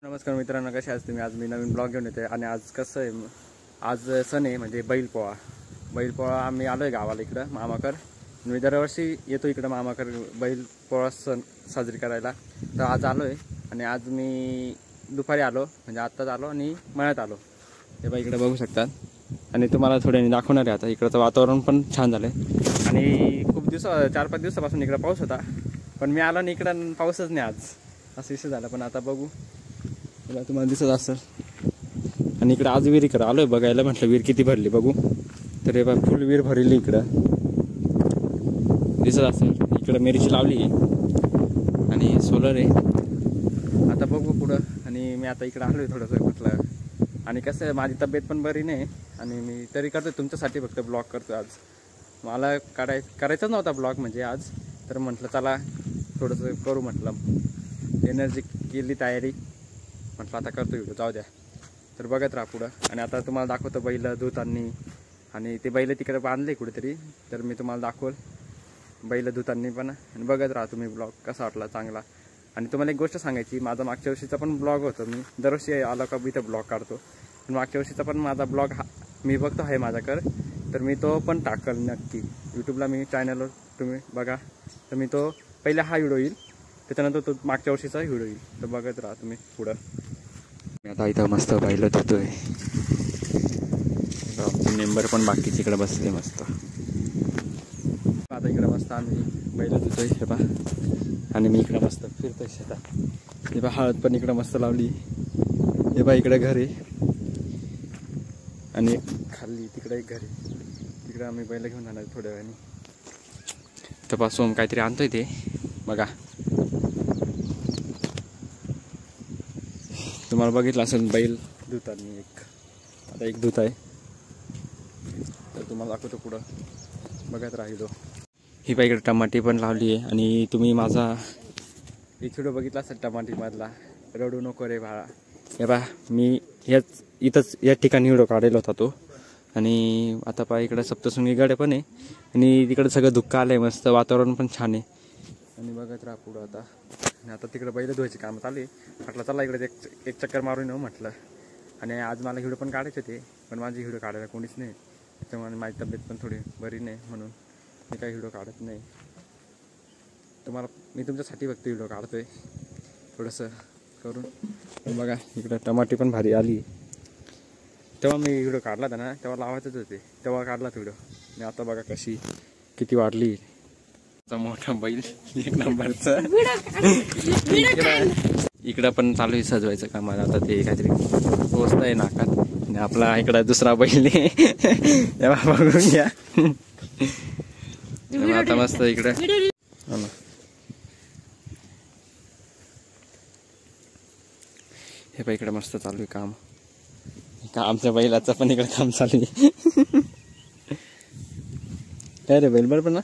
नमस्कार मित्रांनो, कसे आहात तुम्ही? आज मी नवीन ब्लॉग घेऊन येते आणि आज कसं आहे, आज सण आहे म्हणजे बैलपोळा आम्ही आलो आहे गावाला इकडं मामाकर. मी दरवर्षी येतो इकडं मामाकर बैलपोळा सण साजरी करायला. तर आज आलो आहे आणि आज मी दुपारी आलो म्हणजे आत्ताच आलो आणि मळ्यात आलो. हे बाई इकडे बघू शकतात आणि तुम्हाला थोडे दाखवणार आहे. आता इकडचं वातावरण पण छान झालं आहे आणि खूप 4-5 दिवसापासून इकडं पाऊस होता, पण मी आलो आणि इकडं पाऊसच नाही आज, असं विषय झाला. पण आता बघू, तुम्हाला दिसत असेल. आणि इकडे आज विहिरीकडे आलोय बघायला, म्हटलं विहीर किती भरली बघू. तर हे बघ फुल विहीर भरली इकडं दिसत असेल. इकडं मिरची लावली आणि सोलर आहे. आता बघू पुढं. आणि मी आता इकडं आलोय थोडंसं म्हटलं, आणि कसं माझी तब्येत पण बरी नाही आणि मी तरी करतोय तुमच्यासाठी, फक्त ब्लॉग करतोय. आज मला करायचाच नव्हता ब्लॉग म्हणजे आज, तर म्हटलं चला थोडंसं करू, म्हटलं एनर्जी केली तयारी, म्हटलं आता करतो व्हिडिओ, जाऊ द्या. तर बघत राहा पुढं. आणि आता तुम्हाला दाखवतो बैल धुतांनी, आणि ते बैल तिकडे बांधले कुठेतरी, तर मी तुम्हाला दाखवल बैल धुतांनी पण. आणि बघत राहा तुम्ही ब्लॉग कसा वाटला, चांगला. आणि तुम्हाला एक गोष्ट सांगायची, माझा मागच्या वर्षीचा पण ब्लॉग होतो, मी दरवर्षी आलो का इथं ब्लॉग काढतो, पण मागच्या वर्षीचा पण माझा ब्लॉग मी बघतो आहे माझ्याकडे, तर मी तो पण टाकल नक्की यूट्यूबला. मी चॅनलवर तुम्ही बघा, तर मी तो पहिला हा व्हिडिओ येईल, त्याच्यानंतर तो मागच्या वर्षीचा व्हिडिओ येईल. तर बघत राहा तुम्ही पुढं. मी आता इथं मस्त बैल धुतोय. मेंबर पण बाकीचे इकडे बसले मस्त. आता इकडे मस्त आम्ही बैल धुतोय हे पा, आणि मी इकडे मस्त फिरतोय शेतात. हे बा हळद पण इकडे मस्त लावली. हे बा इकडे घर आहे आणि खाली तिकडे एक घर आहे. तिकडे आम्ही बैल घेऊन जाणार थोड्या वेळाने. तपासून काहीतरी आणतोय ते बघा. तुम्हाला बघितलं असेल बैल धुतांनी, आता एक धुत आहे, तर तुम्हाला दाखवतो पुढं, बघत राहिलो. ही बाई इकडे टमाटी पण लावली आहे. आणि तुम्ही माझा एक व्हिडिओ बघितला असेल टमाटीमधला, रडू नको रे बाळा. हे बा मी इथंच या ठिकाणी व्हिडिओ काढलेला होता तो. आणि आता पहा इकडे सप्तशृंगी गड पण आहे आणि तिकडे सगळं धुक्का आलं आहे, मस्त वातावरण पण छान आहे. आणि बघत राहा पुढं आता. आणि आता तिकडे बैल धुवायचे काम चालू आहे. म्हटलं चला इकडे एक चक्कर मारून येऊ म्हटलं. आणि आज मला व्हिडिओ पण काढायचे होते, पण माझी व्हिडिओ काढायला कोणीच नाही, त्याच्यामुळे माझी तब्येत पण थोडी बरी नाही, म्हणून मी काही व्हिडिओ काढत नाही. मी तुमच्यासाठी फक्त व्हिडिओ काढतोय थोडंसं करून. बघा इकडं टमाटी पण भारी आली. तेव्हा मी व्हिडिओ काढला होता ना, तेव्हा लावायचंच होते, तेव्हा काढला व्हिडिओ मी. आता बघा कशी किती वाढली. मोठा बैल एक नंबरचा. इकडं पण चालू आहे सजवायचं काम. आता ते काहीतरी पोचत आहे नाकात. आणि आपला इकडं दुसरा बैल तेव्हा बघून घ्या. आता मस्त इकडे हे पण इकडे मस्त चालू आहे काम. आमच्या बैलाचं पण इकडे काम चालू आहे. काय रे बैल बरोबर ना?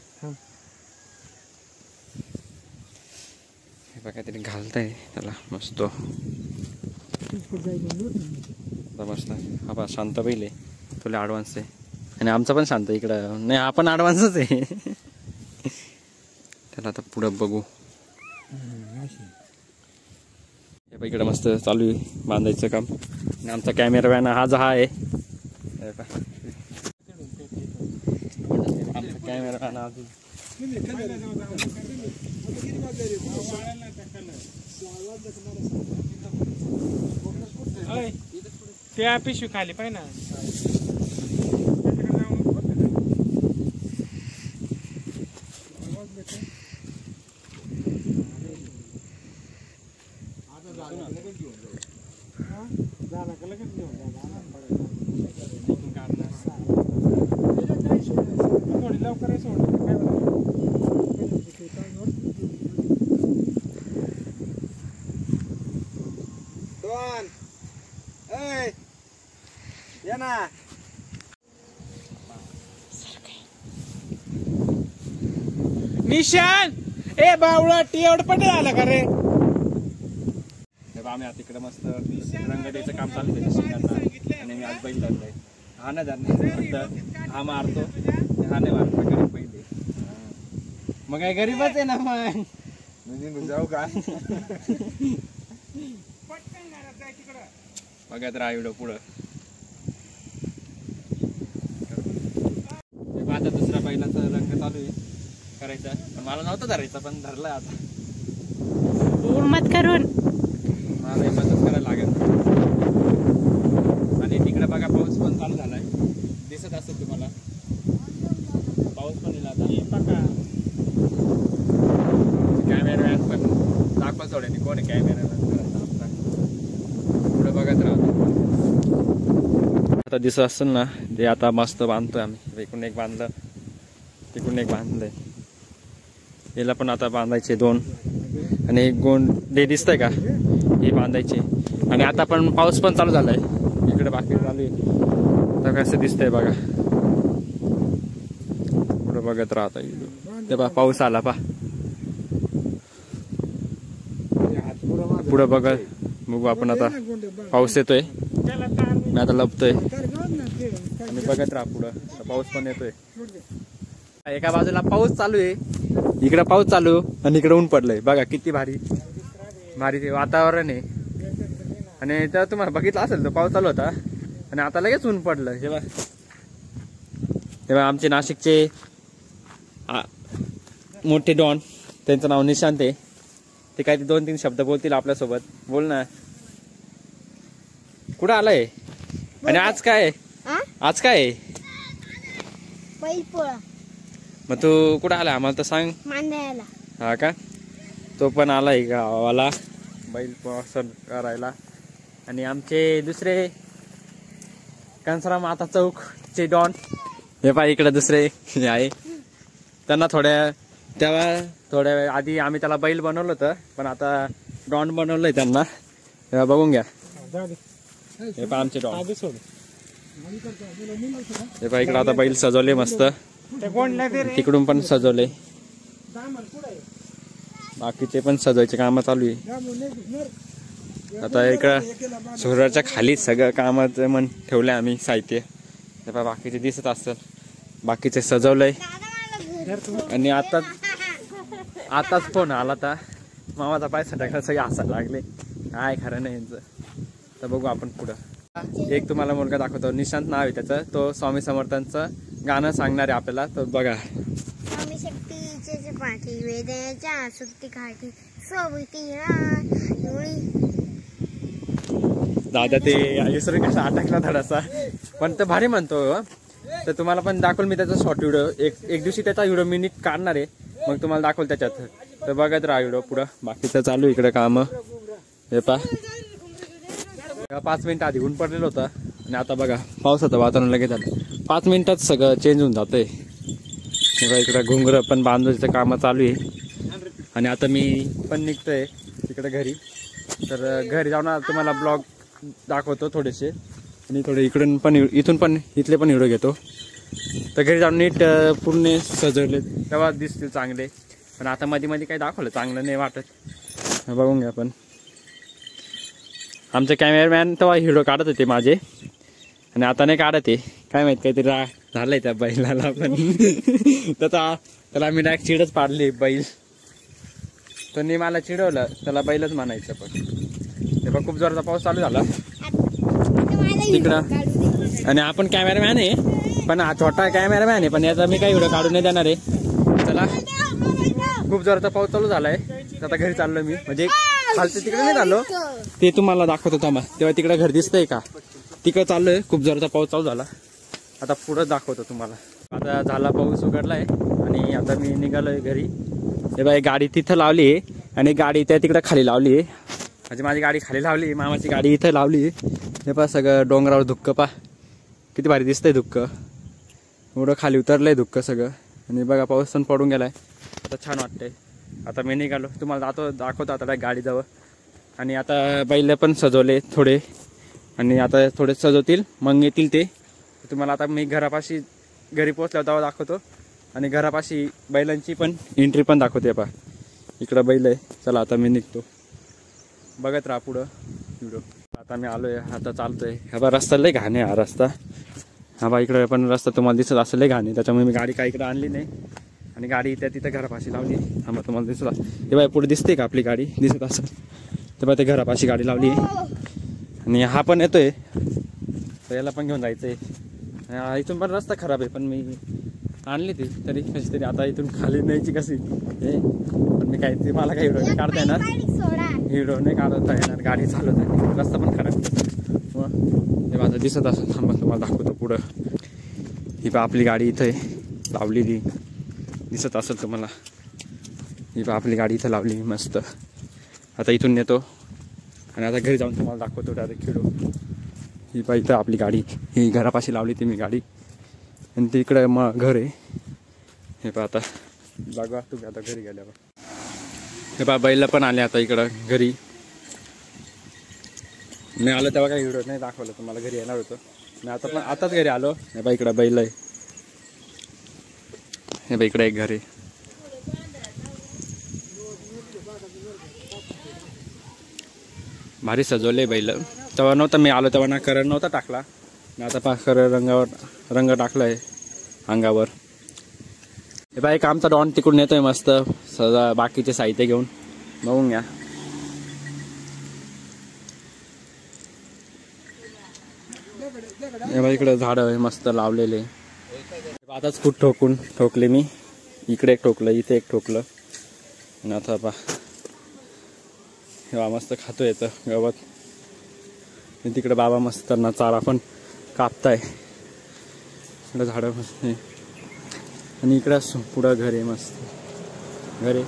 काहीतरी घालताय त्याला मस्त मस्त. हा बा शांत बैल आहे, तुला ॲडव्हान्स आहे. आणि आमचा पण शांत इकडं नाही, आपण ॲडव्हान्सच आहे. त्याला आता पुढं बघू. हे इकडं मस्त चालू आहे बांधायचं काम. आणि आमचा कॅमेरामॅन हा आहे. आमचा कॅमेरामॅन अजून त्या पिशवी खाली पाहिजे ना. थोडी लवकर सोड. या ना निशान ए बावळा टिवड पडे आला का रे. आम्ही आता तिकडे मस्त रंगडीचं काम चालू आहे. आणि मी आज बैल धरलाय. हा ना धरणे हा मारतो, हा नाही मारतो गरीब पहिले. मग काय गरीबच आहे ना मग. जाऊ का? बघत राहा व्हिडिओ पुढं. आता दुसऱ्या बैलाचा रंग चालू आहे करायचा, पण मला नव्हतं धरायचं पण धरलं आता. हिम्मत करून मला हिम्मतच करायला लागेल. आणि तिकडे बघा पाऊस पण चालू झालाय, दिसत असेल तुम्हाला पाऊस पण येईल आता. कॅमेरामॅन पण दाखवा सोडेल कोण आहे कॅमेरामॅन पुढे बघत राहतो. आता दिसत असेल ना ते आता मस्त बांधतोय आम्ही. इकडून एक बांधलं तिकडून एक बांधलंय, याला पण आता बांधायचे 2 आणि एक गोंडे दिसतंय का हे बांधायचे. आणि आता पण पाऊस पण चालू झालाय इकडे बाकी चालू आहे. तर कसं दिसतंय बघा पुढे बघत राहता ते पा पाऊस आला पा पुढे बघा बघू आपण. आता पाऊस येतोय मी आता लपतोय आणि बघत राहा पुढं पाऊस पण येतोय. एका बाजूला पाऊस चालू आहे, इकडे पाऊस चालू आणि इकडे ऊन पडलंय. बघा किती भारी भारी वातावरण आहे. आणि तेव्हा तुम्हाला बघितलं असेल तो पाऊस चालू होता आणि आता लगेच ऊन पडलं. तेव्हा आमचे नाशिकचे मोठे डॉन, त्यांचं नाव निशांत आहे, ते काय ते 2-3 शब्द बोलतील आपल्यासोबत. बोल ना, कुठं आलाय आणि आज काय आज काय मग तू कुठं आला आम्हाला तर सांग. हा का, तो पण आलाय गावाला बैल पसंत करायला. आणि आमचे दुसरे कंसराम आता चौकचे डॉन हे पाय इकडे दुसरे आहे. त्यांना थोड्या वेळ आधी आम्ही त्याला बैल बनवलं होतं, पण आता डॉन बनवलंय त्यांना. तेव्हा बघून घ्या हे पा आमचे डॉन. हे पा इकडे आता बैल सजवले मस्त, तिकडून पण सजवले, बाकीचे पण सजवायचे काम चालू आहे. आता इकडं सोराच्या खाली सगळं कामाचं मन ठेवलंय आम्ही साहित्य. हे पा बाकीचे दिसत असतात, बाकीचे सजवलंय. आणि आताच फोन आला तर मामाचा पैसा टाकला, सगळे हसायला लागले. काय खरं नाही यांचं. तर बघू आपण पुढं. एक तुम्हाला मुलगा दाखवतो, निशांत नाव आहे त्याचं. तो स्वामी समर्थांचं गाणं सांगणार आहे आपल्याला. तर बघा. स्वामी शक्तीचे पाठी वेदनेच्या सुट्टी काठी सोबती दादा ते विसरून कसा अटकला थोडासा, पण तो भारी म्हणतो. तर तुम्हाला पण दाखवल मी त्याचा शॉर्ट व्हिडिओ. एक दिवशी त्याचा व्हिडिओ मी नीट काढणार आहे, मग तुम्हाला दाखवल त्याच्यात. तर बघत राहा व्हिडिओ पुढं. बाकीचं चालू इकडे काम. हे पा 5 मिनिटं आधी ऊन पडलेलं होतं आणि आता बघा पावसाचं वातावरण लगेच झालं. 5 मिनिटात सगळं चेंज होऊन जातंय. इकडे घुंगरं पण बांधण्याचं काम चालू आहे. आणि आता मी पण निघतोय तिकडे घरी. तर घरी जाऊन तुम्हाला ब्लॉग दाखवतो थोडेसे, आणि थोडे इकडून पण इथून पण इथले पण व्हिडिओ घेतो. तर घरी जाऊन नीट पूर्ण सजवले तेव्हा दिसतील चांगले. पण आता मध्ये मध्ये काही दाखवलं चांगलं नाही वाटत. बघून घ्या. पण आमचे कॅमेरामॅन तेव्हा व्हिडिओ काढत होते माझे, आणि आता नाही काढत आहे. काय माहित काहीतरी झालंय त्या बैलाला. पण त्याला मी डायरेक्ट चिडच पाडली बैल. त्यांनी मला चिडवलं, त्याला बैलच म्हणायचं. पण तेव्हा खूप जोराचा पाऊस चालू झाला तिकडं. आणि आपण कॅमेरामॅन आहे, पण हा छोटा कॅमेरामॅन आहे, पण याचा मी काही व्हिडिओ काढून नाही देणार आहे. चला, खूप जोराचा पाऊस चालू झालाय. आता घरी चाललो मी, म्हणजे खालचं तिकडे नाही चाललो, ते तुम्हाला दाखवतो थांबा. तेव्हा तिकडे घर दिसतंय का, तिकडे चाललोय. खूप जोराचा पाऊस चालू झाला, आता पुढं दाखवतो तुम्हाला. आता झाला पाऊस उघडलाय आणि आता मी निघालोय घरी. हे बाई गाडी तिथं लावली आहे आणि गाडी त्या तिकडे खाली लावली आहे. म्हणजे माझी गाडी खाली लावली, मामाची गाडी इथं लावली. हे पहा सगळं डोंगरावर धुक्क पा किती भारी दिसतंय धुक्क. एवढं खाली उतरलंय धुक्क सगळं. आणि बघा पाऊस पण पडून गेलाय, आता छान वाटतंय. आता मी निघालो, तुम्हाला दाखवतो आता गाडीजवळ. आणि आता बैल पण सजवले थोडे, आणि आता थोडे सजवतील मग येतील ते. तुम्हाला आता मी घरापाशी घरी पोहोचल्यावर तेव्हा दाखवतो. आणि घरापाशी बैलांची पण एंट्री पण दाखवते. पहा इकडं बैल आहे. चला आता मी निघतो, बघत राहा पुढं व्हिडिओ. आता मी आलोय, आता चालतोय. हा बा रस्ता लय घाण आहे हा रस्ता. हा बा इकडे पण रस्ता तुम्हाला दिसत असेल लय घाण आहे, त्याच्यामुळे मी गाडी काय इकडे आणली नाही. आणि गाडी त्या तिथं घरापाशी लावली. हा तुम्हाला दिसत हे बाय पुढे दिसते का आपली गाडी दिसत असेल. तर बा ते घरापाशी गाडी लावली. आणि हा पण येतोय तर याला पण घेऊन जायचंय. इथून पण रस्ता खराब आहे पण मी आणली ती तरी कशी तरी. आता इथून खाली न्यायची कशी पण मी काय ते मला काही व्हिडिओ नाही काढता येणार. व्हिडिओ नाही काढता येणार गाडी चालवत आहे. रस्ता पण खराब हे माझं दिसत असं. थांबा तुम्हाला दाखवतो पुढं. ही बा आपली गाडी इथं आहे लावलेली दिसत असेल तुम्हाला. ही बा आपली गाडी इथं लावली मस्त. आता इथून नेतो आणि आता घरी जाऊन तुम्हाला दाखवतो डायरेक्ट खेळू. ही बा इथं आपली गाडी ही घरापाशी लावली ती मी गाडी आणि ती इकडं मग घर आहे. हे पहा आता बघा तुम्ही आता घरी गेल्यावर. हे पहा बैल पण आले आता इकडं घरी. मी आलो तेव्हा काही व्हिडिओ नाही दाखवलं तुम्हाला. घरी येणार होतं मी आता पण आताच घरी आलो. हे बा इकडं बैल आहे. हे बा इकडं एक घर आहे. भारी सजवले बैल. तेव्हा नव्हतं मी आलो तेव्हा ना कलर नव्हता टाकला. आता पहा कलर रंग टाकला आहे अंगावर. हे बा एक आमचा डॉन तिकडून येतोय मस्त सजा बाकीचे साहित्य घेऊन. बघून घ्या. हे बा इकडे झाडं आहे मस्त लावलेले. आताच खूप ठोकले मी. इकडे एक ठोकलं इथे एक ठोकलं आणि आता पहा हे मस्त खातो येतं गवत. तिकडे बाबा मस्त त्यांना चारा पण कापताय. इकडे झाडं मस्त आहे आणि इकडे पुढं घर आहे मस्त घर आहे.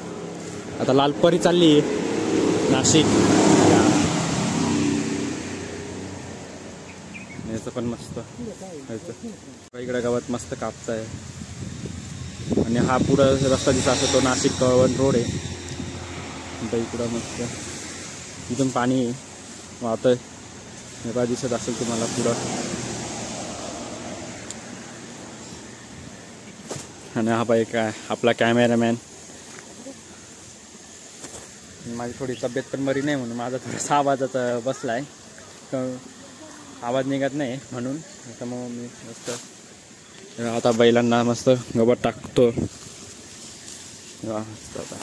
आता लालपरी चालली आहे नाशिक. याचं पण मस्त इकडे गवत मस्त कापताय आणि हा पुढं रस्ता दिसा असतो तो नाशिक रोड आहे. इकडं मस्त इथून पाणी वाहतंय. हे बा दिसत असेल तुम्हाला पुढं. आणि हा बाई काय आपला कॅमेरामॅन. माझी थोडी तब्येत पण बरी नाही म्हणून माझा थोडासा आवाजाचा बसला आहे. आवाज निघत नाही म्हणून त्यामुळं मी मस्त आता बैलांना मस्त गवत टाकतो. मस्त आता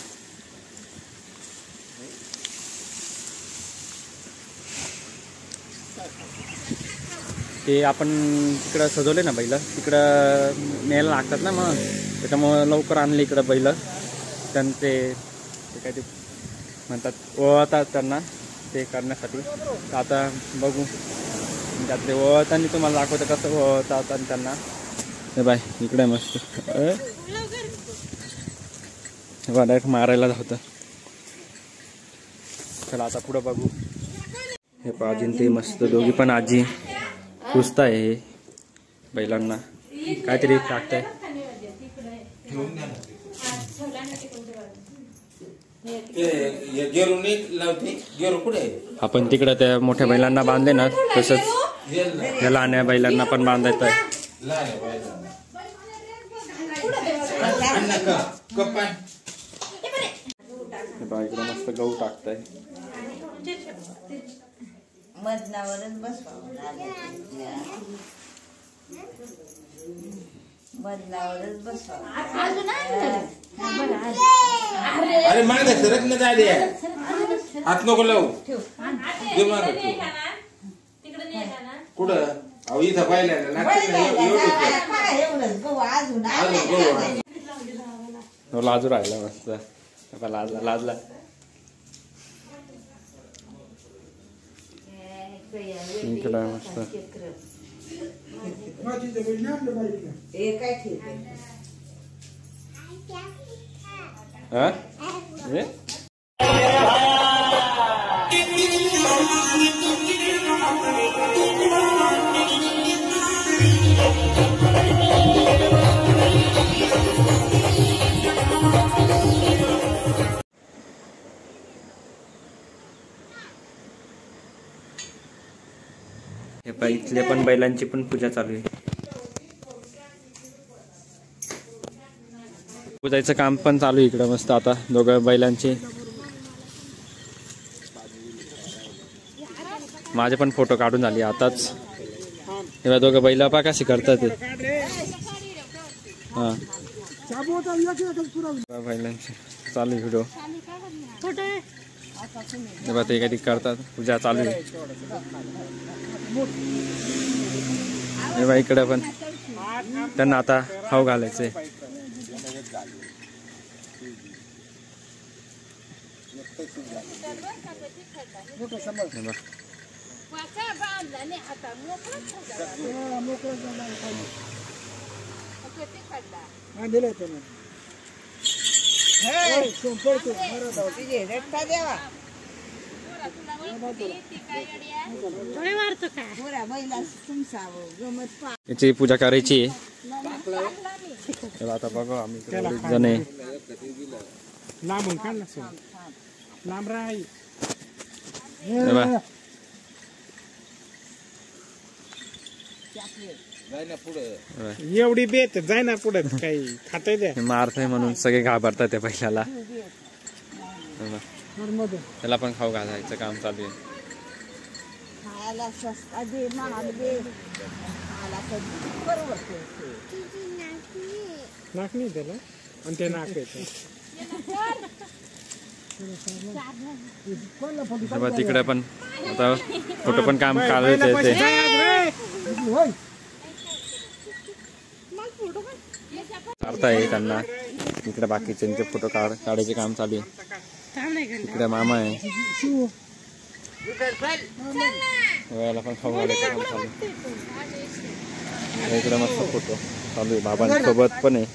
ते आपण तिकडं सजवले ना बैल तिकडं न्यायला लागतात ना मग त्याच्यामुळं लवकर आणले इकडं बैल. ते काय ते म्हणतात ओळतात त्यांना ते करण्यासाठी. तर आता बघू त्यातले ओळताना तुम्हाला दाखवतं कसं ओळतात आणि त्यांना. हे बाय इकडे मस्त डायरेक्ट मारायला धावतं. चला आता पुढं बघू. हे आजी ते मस्त दोघी पण आजी पुसताय हे बैलांना काहीतरी टाकताय. आपण तिकडं त्या मोठ्या बैलांना बांधले ना तसंच या लहान बैलांना पण बांधायचं आहे. इकडं मस्त गहू टाकताय. मजनावरच बसवावं अरे मागे सरक न झाली हात नको लावू. कुठं अहो इथं पाहिलं लाजू राहिला मस्त. लाजला इकडं मस्त. हे इथल्या पण बैलांची पण पूजा चालू आहे. पूजायचं काम पण चालू आहे इकडं मस्त. आता दोघं बैलांचे माझे पण फोटो काढून झाले आताच. तेव्हा दोघं बैल पा कशी करतात ते. हा बैलांचे चालू व्हिडिओ. तेव्हा ते काही करतात, पूजा चालू आहे. तेव्हा इकडे पण त्यांना आता खाऊ घालायचंय. याची पूजा करायची. तेव्हा आता बघू आम्ही जण आहे. लांबून काढला सोड, लांब राही. तेव्हा एवढी बेत जाय ना पुढे काही खाताय द्या. मारत आहे म्हणून सगळे घाबरतात त्या पहिल्याला. त्याला पण खाऊ घालायचं काम चालू आहे. नाक नाही त्याला आणि ते नाक येतं. तेव्हा तिकडे पण आता फोटो पण काम काढायचं ते. काढताय त्यांना. इकडे बाकीच्यांचे फोटो काढायचे काम चालू आहे. इकडे मामा आहे. वयाला पण खाऊ घालायचं काम चालू आहे. इकडे मस्त फोटो चालू आहे. बाबांसोबत पण आहे.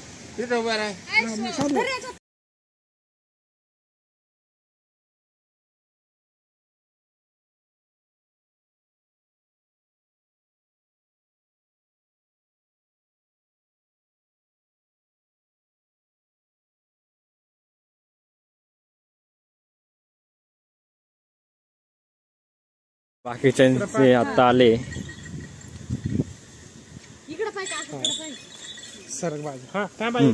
बाकीच्यांचे आता आले. सरक बाजू. हा काय बाई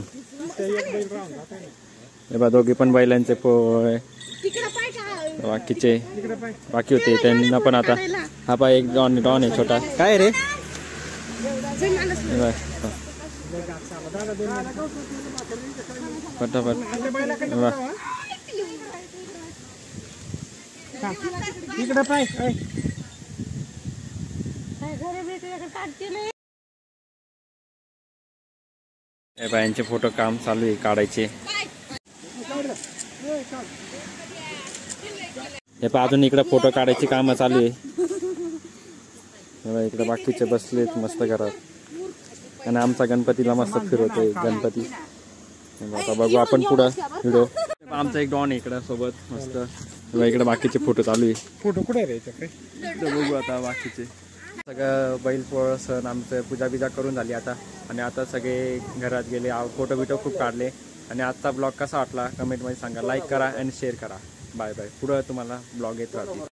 ते एक बैल राहून जात आहे. हे बघा दोघे पण बैलांचे पोळे. बाकीचे बाकी होते त्यांना पण आता. हा पा एक डॉन आहे छोटा. काय रे फटाफट. इकडे पाय. हे बायांचे फोटो काम चालू आहे काढायचे. हे पहा अजून इकडे फोटो काढायची काम चालू आहे. इकडे बाकीचे बसलेत मस्त घरात आणि आमचा गणपतीला मस्त फिरवतोय गणपती. आता बघू आपण पुढं व्हिडिओ. आमचा एक डॉन आहे इकडे सोबत मस्त. इकडे बाकीचे फोटो चालू आहे. फोटो कुठे राहायचं बघू आता बाकीचे सगळं बैल पोळ सण आमचं पूजा बिजा करून झाली आता. आणि आता सगळे घरात गेले. फोटो बिटो खूप काढले. आणि आजचा ब्लॉग कसा वाटला कमेंटमध्ये सांगा. लाईक करा आणि शेअर करा. Bye bye. पुढं तुम्हाला ब्लॉग येत राहतील.